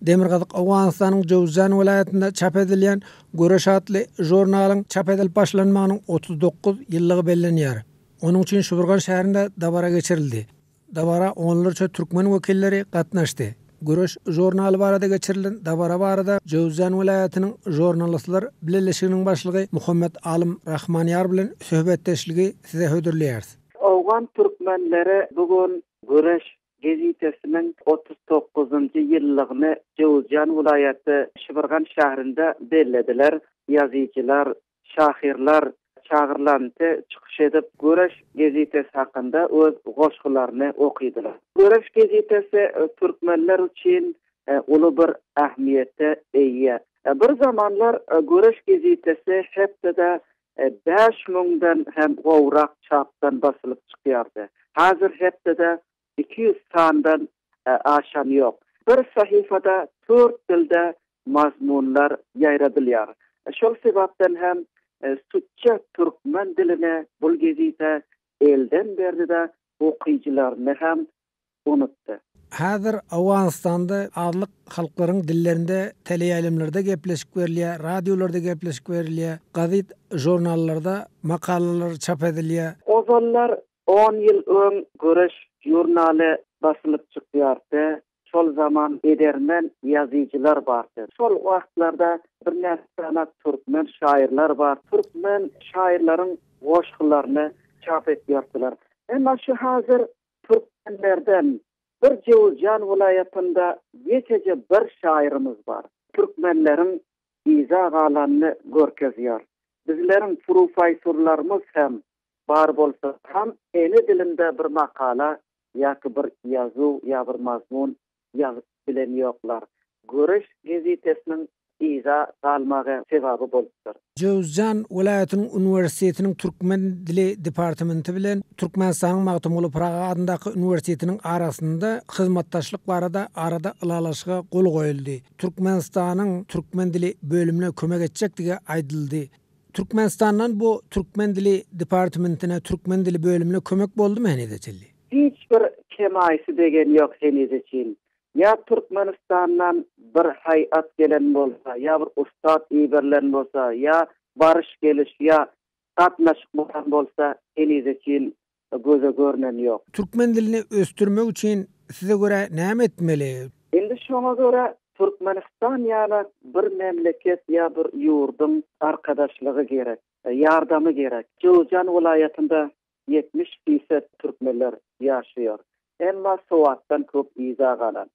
Demirgazyk Awganistanyň Jowzjan vilayatynda çap edilen Göreş adly jurnalyň çap edilip başlanmagynyň 39 ýyllygy bellenýär. Onuň üçin Şuburgan şäherinde dabara geçirildi. Dabara onlarca türkmen wekilleri gatnaşdy. Göreş jurnaly barada geçirilen dabara barada Jowzjan vilayatynyň jurnalistler birleşiginiň başlygy Muhammed Alim Rahmaniyar bilen söhbetdeşligi size hödürleýär. Awgan türkmenleri bugun Göreş gazetesiniň 39-njy ýyllygyny Jowzjan vilayaty Şuburgan şäherinde bellediler. Ýazyjylar, şahirler çağırlandy, çykyş edip Göreş gazetesi hakynda öz goşgularyny okuýdylar. Göreş gazetesi türkmenler üçin uly bir ähmiýetde eýe. Bir zamanlar Göreş gazetesi hepde 5.000'dan hem gowrak çapdan basylyp çykýardy. Hazır hepde 200 sandan aşan ýok. Bir sahifada 4 dilde mazmunlar ýaýradylýar. Şol sebapdan hem Sütçe türkmen diline bul gezite elden berdi de okuyucularını hem unuttu. Hazır Awganistanda adlyk halklaryň dillerinde teleýaýlamlarda gepleşik berilýär, radiolarda gepleşik berilýär, gazet, jurnallarda makalalar çap edilýär. Ozallar 10 ýyl öň Göreş jurnaly basylyp çykýardy. Şol zaman edermen ýazyjylar bardy. Şol wagtlarda bir näçe türkmen şairler bar. Türkmen şairlaryň goşgularyny çap etýärdiler. Emma şu hazır türkmenlerden bir Jowzjan vilayatynda geçeje bir şairimiz bar. Türkmenleriň iza galanyny görkezýär. Bizleriň professorlarymız hem bar bolsa hem ene dilinde bir makala ýa-ki bir ýazuw ýa bir mazmun ýazyp bilen ýoklar. Göreş gazetesiniň iza galmagy sebaby bolupdyr. Jowzjan vilayatynyň universitetiniň türkmen dili departamenti bilen Türkmenistanyň Magtymguly Praga adyndaky universitetiniň arasynda hyzmatdaşlyk barada arada ylalaşyga gol goýuldy. Türkmenistanyň türkmen dili bölümine kömek etjekdigi aýdyldy. Türkmenistandan bu türkmen dili departamentine, türkmen dili bölümine kömek boldumy henüzeçildi? Hiç bir kemaýsy degen ýok henüzeçin. Ya Türkmenistandan bir hayat gelen bolsa, ya bir ustad iýberlen bolsa, ya barış geliş, ya gatnaşyk bolsa, henüzeçin göze görnen ýok. Türkmen dilini östürmek üçin size göre näme etmeli? Endi şoňa göre Türkmenistan ýa bir memleket ya bir ýurdyň arkadaşlygy gerek, ýardamy gerek. Jowzjan vilayatynda 70% türkmenler ýaşaýar. Emma sowatdan köp iza galan.